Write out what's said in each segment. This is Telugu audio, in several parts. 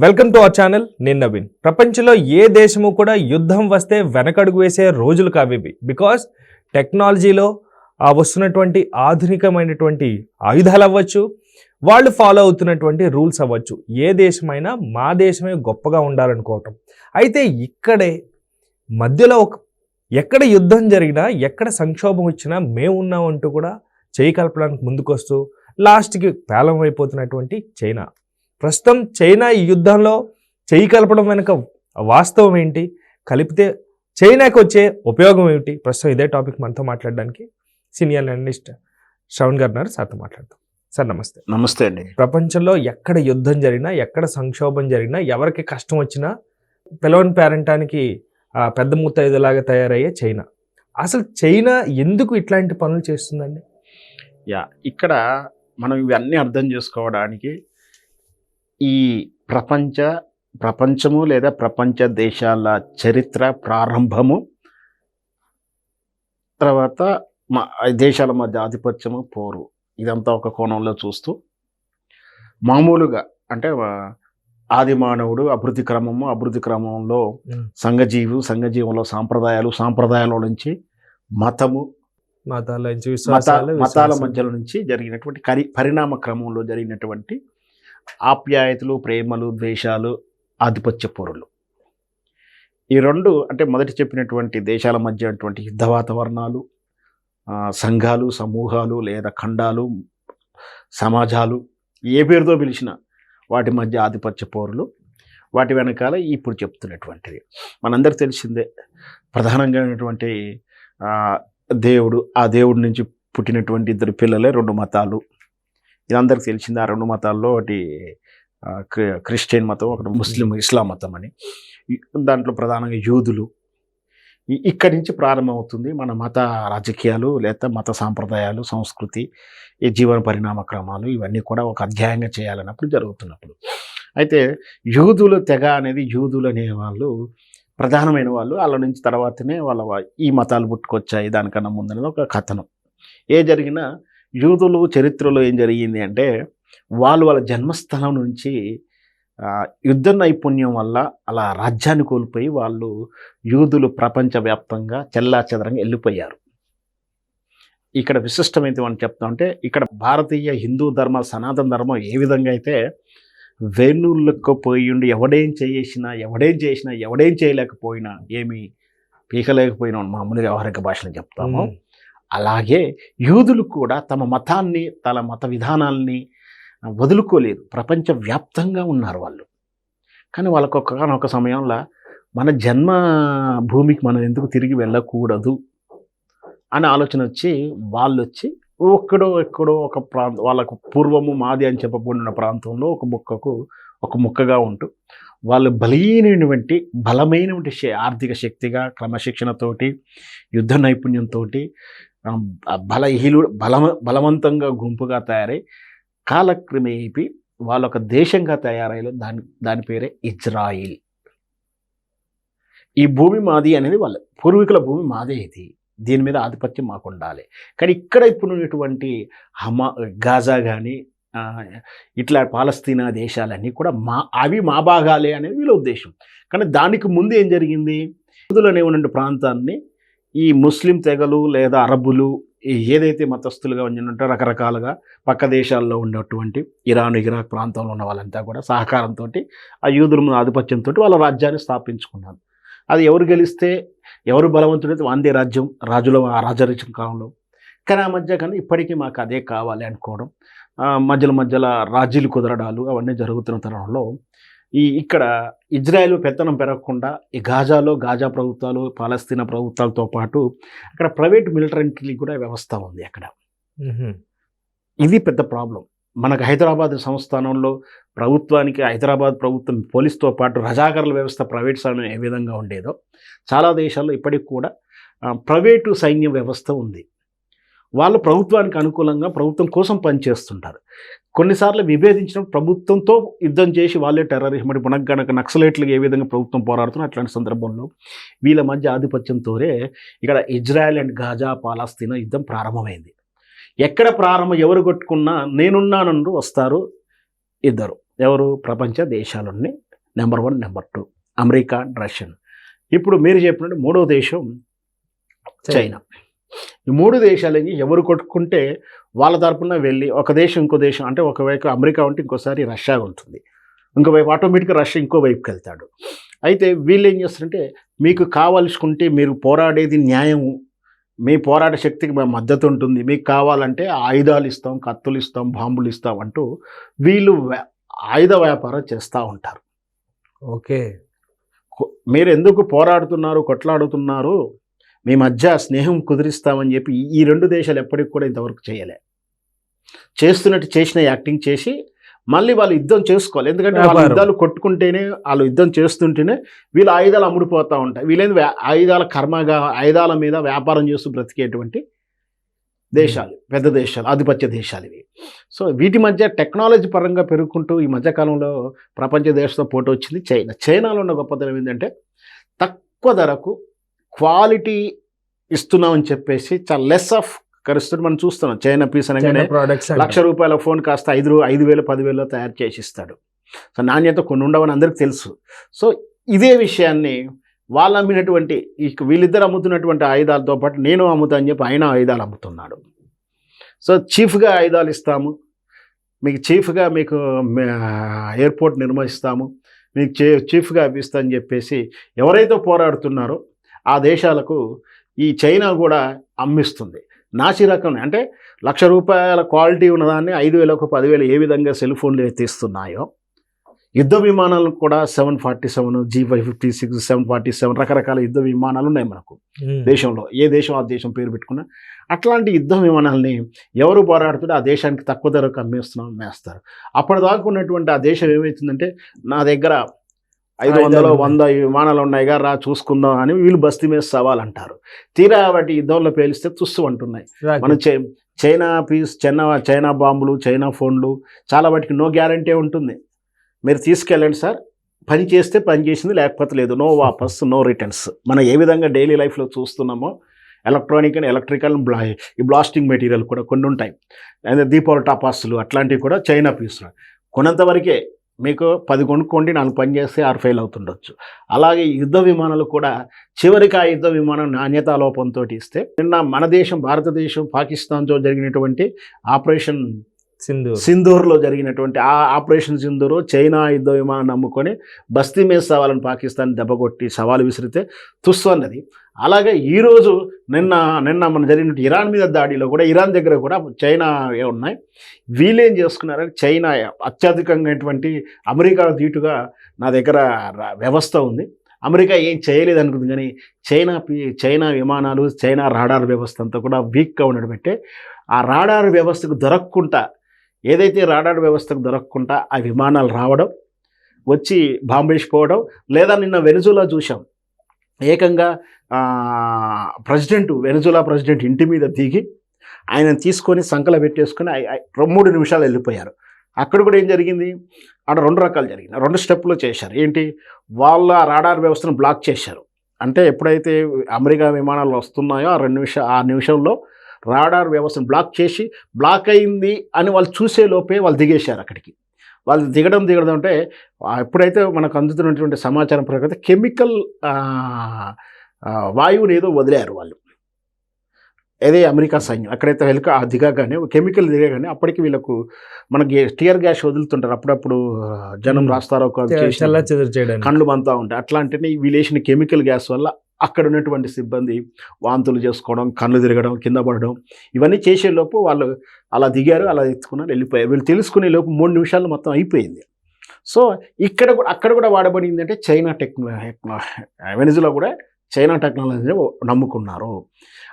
Welcome to our channel. నేను నవీన్. ప్రపంచంలో ఏ దేశము కూడా యుద్ధం వస్తే వెనకడుగు వేసే రోజులు కావివి. బికాస్ టెక్నాలజీలో వస్తున్నటువంటి ఆధునికమైనటువంటి ఆయుధాలు అవ్వచ్చు, వాళ్ళు ఫాలో అవుతున్నటువంటి రూల్స్ అవ్వచ్చు, ఏ దేశమైనా మా దేశమే గొప్పగా ఉండాలనుకోవటం. అయితే ఇక్కడే మధ్యలో ఎక్కడ యుద్ధం జరిగినా, ఎక్కడ సంక్షోభం వచ్చినా మేము ఉన్నామంటూ కూడా చేయి కలపడానికి ముందుకొస్తూ లాస్ట్కి పేలం అయిపోతున్నటువంటి చైనా. ప్రస్తుతం చైనా ఈ యుద్ధంలో చేయి కలపడం వెనుక వాస్తవం ఏంటి, కలిపితే చైనాకి వచ్చే ఉపయోగం ఏమిటి, ప్రస్తుతం ఇదే టాపిక్ మనతో మాట్లాడడానికి సీనియర్ అనలిస్ట్ శ్రవణ్ గారు ఉన్నారు. సార్తో మాట్లాడతాం. సార్ నమస్తే. నమస్తే అండి. ప్రపంచంలో ఎక్కడ యుద్ధం జరిగినా, ఎక్కడ సంక్షోభం జరిగినా, ఎవరికి కష్టం వచ్చినా పిలవని పేరంటానికి పెద్ద ముత్తైదులాగా తయారయ్యే చైనా. అసలు చైనా ఎందుకు ఇట్లాంటి పనులు చేస్తుందండి? ఇక్కడ మనం ఇవన్నీ అర్థం చేసుకోవడానికి ఈ ప్రపంచము లేదా ప్రపంచ దేశాల చరిత్ర ప్రారంభము, తర్వాత దేశాల మధ్య ఆధిపత్యము, పోరు, ఇదంతా ఒక కోణంలో చూస్తూ మామూలుగా అంటే ఆది మానవుడు అభివృద్ధి క్రమంలో సంఘజీవంలో సాంప్రదాయాల నుంచి మతము, మతాల మధ్యలో నుంచి జరిగినటువంటి పరిణామ క్రమంలో జరిగినటువంటి ఆప్యాయతలు, ప్రేమలు, ద్వేషాలు, ఆధిపత్య పోరులు, ఈ రెండు అంటే మొదటి చెప్పినటువంటి దేశాల మధ్య అటువంటి యుద్ధ వాతావరణాలు, సంఘాలు, సమూహాలు లేదా ఖండాలు, సమాజాలు, ఏ పేరుతో పిలిచినా వాటి మధ్య ఆధిపత్య పోరులు, వాటి వెనకాల ఇప్పుడు చెప్తున్నటువంటిది మనందరికి తెలిసిందే. ప్రధానంగా ఉన్నటువంటి దేవుడు, ఆ దేవుడి నుంచి పుట్టినటువంటి ఇద్దరు పిల్లలే రెండు మతాలు, ఇదందరికి తెలిసింది. ఆ రెండు మతాల్లో ఒకటి క్రిస్టియన్ మతం, ఒకటి ఇస్లాం మతం అని. దాంట్లో ప్రధానంగా యూదులు. ఇక్కడి నుంచి ప్రారంభమవుతుంది మన మత రాజకీయాలు, లేదా మత సాంప్రదాయాలు, సంస్కృతి, ఈ జీవన పరిణామ క్రమాలు, ఇవన్నీ కూడా ఒక అధ్యాయంగా చేయాలన్నప్పుడు జరుగుతున్నప్పుడు. అయితే యూదుల తెగ అనేది, యూదులు అనే వాళ్ళు ప్రధానమైన వాళ్ళు. వాళ్ళ నుంచి తర్వాతనే ఈ మతాలు పుట్టుకొచ్చాయి. దానికన్నా ముందనేది ఒక కథనం. ఏ జరిగినా యూదులు చరిత్రలో ఏం జరిగింది అంటే, వాళ్ళ జన్మస్థలం నుంచి యుద్ధ నైపుణ్యం వల్ల అలా రాజ్యాన్ని కోల్పోయి వాళ్ళు యూదులు ప్రపంచవ్యాప్తంగా చెల్లాచెదరంగా వెళ్ళిపోయారు. ఇక్కడ విశిష్టమైతే మనం చెప్తామంటే, ఇక్కడ భారతీయ హిందూ ధర్మ, సనాతన ధర్మం ఏ విధంగా అయితే వేణుళ్ళకపోయి ఉండి ఎవడేం చేయలేకపోయినా, ఏమి పీకలేకపోయినా మామూలుగా వ్యవహారిక భాషలో చెప్తాము, అలాగే యూదులు కూడా తమ మతాన్ని, తమ మత విధానాల్ని వదులుకోలేదు. ప్రపంచవ్యాప్తంగా ఉన్నారు వాళ్ళు. కానీ వాళ్ళకు ఒక సమయంలో మన జన్మ భూమికి మనం ఎందుకు తిరిగి వెళ్ళకూడదు అనే ఆలోచన వచ్చి వాళ్ళు ఎక్కడో ఒక వాళ్ళకు పూర్వము మాది అని చెప్పబడిన ప్రాంతంలో ఒక ముక్కగా ఉంటూ వాళ్ళు బలమైనటువంటి ఆర్థిక శక్తిగా, క్రమశిక్షణతోటి, యుద్ధ నైపుణ్యంతో బలవంతంగా గుంపుగా తయారై కాలక్రమేపీ వాళ్ళొక దేశంగా తయారయ్యారు. దాని పేరే ఇజ్రాయిల్. ఈ భూమి మాది అనేది వాళ్ళ పూర్వీకుల భూమి మాదే, దీని మీద ఆధిపత్యం మాకు ఉండాలి. కానీ ఇక్కడ ఇప్పుడు ఉన్నటువంటి గాజా కానీ ఇట్లా పాలస్తీనా దేశాలన్నీ కూడా అవి మా భాగాలే అనేది వీళ్ళ ఉద్దేశం. కానీ దానికి ముందు ఏం జరిగింది, యూదులు అనేటువంటి ప్రాంతాన్ని ఈ ముస్లిం తెగలు లేదా అరబ్బులు, ఏదైతే మతస్థులుగా ఉంటే రకరకాలుగా పక్క దేశాల్లో ఉన్నటువంటి ఇరాక్ ప్రాంతంలో ఉన్న వాళ్ళంతా కూడా సహకారంతో ఆ యూదుల మీద ఆధిపత్యంతో వాళ్ళ రాజ్యాన్ని స్థాపించుకున్నారు. అది ఎవరు గెలిస్తే, ఎవరు బలవంతుడైతే వాందే రాజ్యం, రాజరాజ్యం కాలంలో. కానీ ఆ మధ్య కానీ ఇప్పటికీ మాకు అదే కావాలి అనుకోవడం, మధ్యలో రాజీలు కుదరడాలు అవన్నీ జరుగుతున్న తరుణంలో ఇక్కడ ఇజ్రాయెల్ పెత్తనం పెరగకుండా ఈ గాజా ప్రభుత్వాలు, పాలస్తీనా ప్రభుత్వాలతో పాటు అక్కడ ప్రైవేట్ మిలిటరీ కూడా వ్యవస్థ ఉంది అక్కడ. ఇది పెద్ద ప్రాబ్లం. మనకు హైదరాబాద్ సంస్థానంలో ప్రభుత్వానికి, హైదరాబాద్ ప్రభుత్వం పోలీస్తో పాటు రజాకర్ల వ్యవస్థ, ప్రైవేట్ సైన్యం ఏ విధంగా ఉండేదో చాలా దేశాల్లో ఇప్పటికి కూడా ప్రైవేటు సైన్య వ్యవస్థ ఉంది. వాళ్ళు ప్రభుత్వానికి అనుకూలంగా ప్రభుత్వం కోసం పనిచేస్తుంటారు. కొన్నిసార్లు విభేదించిన ప్రభుత్వంతో యుద్ధం చేసి వాళ్ళే టెర్రరిస్ట్, మరి మనకు నక్సలైట్లు ఏ విధంగా ప్రభుత్వం పోరాడుతున్నారు. అట్లాంటి సందర్భంలో వీళ్ళ మధ్య ఆధిపత్యంతోనే ఇక్కడ ఇజ్రాయెల్ అండ్ గాజా, పాలస్తీనా యుద్ధం ప్రారంభమైంది. ఎక్కడ ఎవరు కొట్టుకున్నా నేనున్నానంటూ వస్తారు ఇద్దరు. ఎవరు? ప్రపంచ దేశాలన్నీ number 1, number 2 America and Russian. ఇప్పుడు మీరు చెప్పినట్టు మూడో దేశం చైనా. ఈ 3 దేశాలకి ఎవరు కొట్టుకుంటే వాళ్ళ తరపున వెళ్ళి ఒక దేశం ఇంకో దేశం, అంటే ఒకవైపు అమెరికా ఉంటే ఇంకోసారి రష్యా ఉంటుంది, ఇంకోవైపు ఆటోమేటిక్గా రష్యా ఇంకో వైపుకి వెళ్తాడు. అయితే వీళ్ళు ఏం చేస్తారంటే, మీకు కావాల్సుకుంటే మీరు పోరాడేది న్యాయము, మీ పోరాట శక్తికి మా మద్దతు ఉంటుంది, మీకు కావాలంటే ఆయుధాలు ఇస్తాం, కత్తులు ఇస్తాం, బాంబులు ఇస్తాం అంటూ వీళ్ళు ఆయుధ వ్యాపారం చేస్తూ ఉంటారు. ఓకే, మీరు ఎందుకు పోరాడుతున్నారు, కొట్లాడుతున్నారు, మీ మధ్య స్నేహం కుదిరిస్తామని చెప్పి ఈ 2 దేశాలు ఎప్పటికి కూడా ఇంతవరకు చేయలే. చేస్తున్నట్టు చేసిన యాక్టింగ్ చేసి మళ్ళీ వాళ్ళు యుద్ధం చేసుకోవాలి. ఎందుకంటే వాళ్ళ యుద్ధాలు కొట్టుకుంటేనే, వాళ్ళు యుద్ధం చేస్తుంటేనే వీళ్ళు ఆయుధాలు అమ్ముడిపోతూ ఉంటాయి. వీళ్ళేంది ఆయుధాల కర్మగా ఆయుధాల మీద వ్యాపారం చేస్తూ బ్రతికేటువంటి దేశాలు, పెద్ద దేశాలు, ఆధిపత్య దేశాలు ఇవి. సో వీటి మధ్య టెక్నాలజీ పరంగా పెరుగుకుంటూ ఈ మధ్యకాలంలో ప్రపంచ దేశంతో పోటీ వచ్చింది చైనాలో ఉన్న గొప్పతనం ఏంటంటే, తక్కువ ధరకు క్వాలిటీ ఇస్తున్నామని చెప్పేసి చాలా లెస్ ఆఫ్ కరుస్తుంది. మనం చూస్తున్నాం చైనా పీస్ అనగానే ₹1,00,000 ఫోన్ కాస్త 5,000 10,000 తయారు చేసి ఇస్తాడు. సో నాణ్యత కొన్ని ఉండవని అందరికీ తెలుసు. సో ఇదే విషయాన్ని వాళ్ళు అమ్మినటువంటి వీళ్ళిద్దరు అమ్ముతున్నటువంటి ఆయుధాలతో పాటు నేను అమ్ముతా అని చెప్పి ఆయన ఆయుధాలు అమ్ముతున్నాడు. సో చీఫ్గా ఆయుధాలు ఇస్తాము, మీకు చీఫ్గా మీకు ఎయిర్పోర్ట్ నిర్మిస్తాము, మీకు చీఫ్గా ఇస్తా అని చెప్పేసి ఎవరైతే పోరాడుతున్నారో ఆ దేశాలకు ఈ చైనా కూడా అమ్మిస్తుంది. నాసి రకం అంటే ₹1,00,000 క్వాలిటీ ఉన్నదాన్ని 5,000 10,000 ఏ విధంగా సెల్ ఫోన్లు తీస్తున్నాయో, యుద్ధ విమానాలు కూడా 747 G556 747 రకరకాల యుద్ధ విమానాలు ఉన్నాయి మనకు దేశంలో. ఏ దేశం ఆ దేశం పేరు పెట్టుకున్నా అట్లాంటి యుద్ధ విమానాలని ఎవరు పోరాడుతుంటే ఆ దేశానికి తక్కువ ధరకు అమ్మేస్తారు. అప్పటిదాకా ఉన్నటువంటి ఆ దేశం ఏమవుతుందంటే, నా దగ్గర 500 100 విమానాలు ఉన్నాయిగా, రా చూసుకుందాం అని వీళ్ళు బస్తీ మీద సవాలంటారు. తీరా వాటి యుద్ధంలో పేలిస్తే తుస్సు అంటున్నాయి. మనం చైనా బాంబులు, చైనా ఫోన్లు చాలా వాటికి నో గ్యారంటీ ఉంటుంది. మీరు తీసుకెళ్ళండి సార్, పని చేస్తే పని చేసింది, లేకపోతే లేదు, నో వాపస్, నో రిటర్న్స్. మనం ఏ విధంగా డైలీ లైఫ్లో చూస్తున్నామో ఎలక్ట్రానిక్ అండ్ ఎలక్ట్రికల్ ఈ బ్లాస్టింగ్ మెటీరియల్ కూడా కొన్ని ఉంటాయి, దీపావళి టపాసులు అట్లాంటివి కూడా చైనా పీసులు కొనంతవరకే. మీకు 10 కొనుక్కోండి, 4 పని చేస్తే 6 ఫెయిల్ అవుతుండొచ్చు. అలాగే యుద్ధ విమానాలు కూడా చివరికి ఆ యుద్ధ విమానం నాణ్యతా లోపంతో ఇస్తే, నిన్న మన దేశం భారతదేశం పాకిస్తాన్తో జరిగినటువంటి ఆపరేషన్ సింధూర్లో జరిగినటువంటి ఆ ఆపరేషన్ సింధూరు చైనా యుద్ధ విమానాన్ని నమ్ముకొని బస్తీ మీద సవాలని పాకిస్తాన్ దెబ్బకొట్టి సవాలు విసిరితే తుస్సు అన్నది. అలాగే ఈరోజు నిన్న మన జరిగిన ఇరాన్ మీద దాడిలో కూడా ఇరాన్ దగ్గర కూడా చైనా ఉన్నాయి. వీళ్ళేం చేసుకున్నారంటే, చైనా అత్యధికంగా అమెరికా దీటుగా నా దగ్గర వ్యవస్థ ఉంది, అమెరికా ఏం చేయలేదు అనుకుంది. కానీ చైనా విమానాలు, చైనా రాడార్ వ్యవస్థ అంతా కూడా వీక్గా ఉండడం బట్టే ఆ రాడార్ వ్యవస్థకు దొరకకుండా, ఏదైతే రాడార్ వ్యవస్థకు దొరకకుండా ఆ విమానాలు రావడం, వచ్చి బాంబేసిపోవడం, లేదా నిన్న వెనుజులా చూసాం, ఏకంగా వెనుజులా ప్రెసిడెంట్ ఇంటి మీద దిగి ఆయన తీసుకొని సంకల పెట్టేసుకొని 3 నిమిషాలు వెళ్ళిపోయారు. అక్కడ కూడా ఏం జరిగింది, అక్కడ 2 రకాలు జరిగింది, 2 స్టెప్పులు చేశారు. ఏంటి, వాళ్ళ రాడార్ వ్యవస్థను బ్లాక్ చేశారు. అంటే ఎప్పుడైతే అమెరికా విమానాలు వస్తున్నాయో ఆ నిమిషంలో రాడార్ వ్యవస్థను బ్లాక్ చేసి, బ్లాక్ అయింది అని వాళ్ళు చూసే లోపే వాళ్ళు దిగేశారు అక్కడికి. వాళ్ళు దిగడం అంటే ఎప్పుడైతే మనకు అందుతున్నటువంటి సమాచారం ప్రకారం కెమికల్ వాయువుని ఏదో వదిలేరు వాళ్ళు, అదే అమెరికా సైన్యం. అక్కడైతే దిగగానే కెమికల్ దిగగానే అప్పటికి వీళ్ళకు మనకి టియర్ గ్యాస్ వదులుతుంటారు అప్పుడప్పుడు, జనం రాస్తారో కళ్ళు మంతా ఉంటాయి. అట్లాంటివి వీళ్ళు వేసిన కెమికల్ గ్యాస్ వల్ల అక్కడ ఉన్నటువంటి సిబ్బంది వాంతులు చేసుకోవడం, కళ్ళు తిరగడం, కింద పడడం, ఇవన్నీ చేసేలోపు వాళ్ళు అలా దిగారు, అలా ఎత్తుకున్నారు, వెళ్ళిపోయారు. వీళ్ళు తెలుసుకునే లోపు 3 నిమిషాలు మొత్తం అయిపోయింది. సో అక్కడ కూడా వాడబడింది అంటే చైనా వెనిజులా కూడా చైనా టెక్నాలజీని నమ్ముకున్నారు.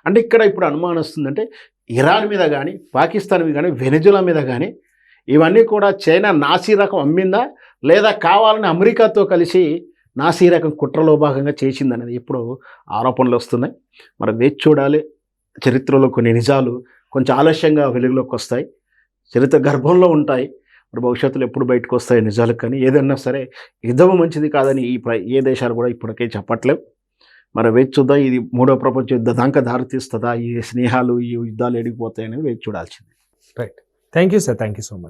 అంటే ఇక్కడ ఇప్పుడు అనుమానం వస్తుందంటే, ఇరాన్ మీద కానీ, పాకిస్తాన్ మీద కానీ, వెనిజులా మీద కానీ ఇవన్నీ కూడా చైనా నాసీ రకం అమ్మిందా, లేదా కావాలని అమెరికాతో కలిసి నాసీ రకం కుట్రలో భాగంగా చేసిందనేది ఇప్పుడు ఆరోపణలు వస్తున్నాయి. మరి వేచి చూడాలి. చరిత్రలో కొన్ని నిజాలు కొంచెం ఆలస్యంగా వెలుగులోకి వస్తాయి, చరిత్ర గర్భంలో ఉంటాయి. మరి భవిష్యత్తులో ఎప్పుడు బయటకు వస్తాయి నిజాలు. కానీ ఏదన్నా సరే యుద్ధం మంచిది కాదని ఏ దేశాలు కూడా ఇప్పటికే చెప్పట్లేవు. మరి వేచి చూద్దాం, ఇది 3వ ప్రపంచ యుద్ధ దాకా దారితీస్తుందా, ఈ స్నేహాలు, ఈ యుద్ధాలు ఎడిగిపోతాయని వేచి చూడాల్సింది. Right, thank you sir, thank you so much.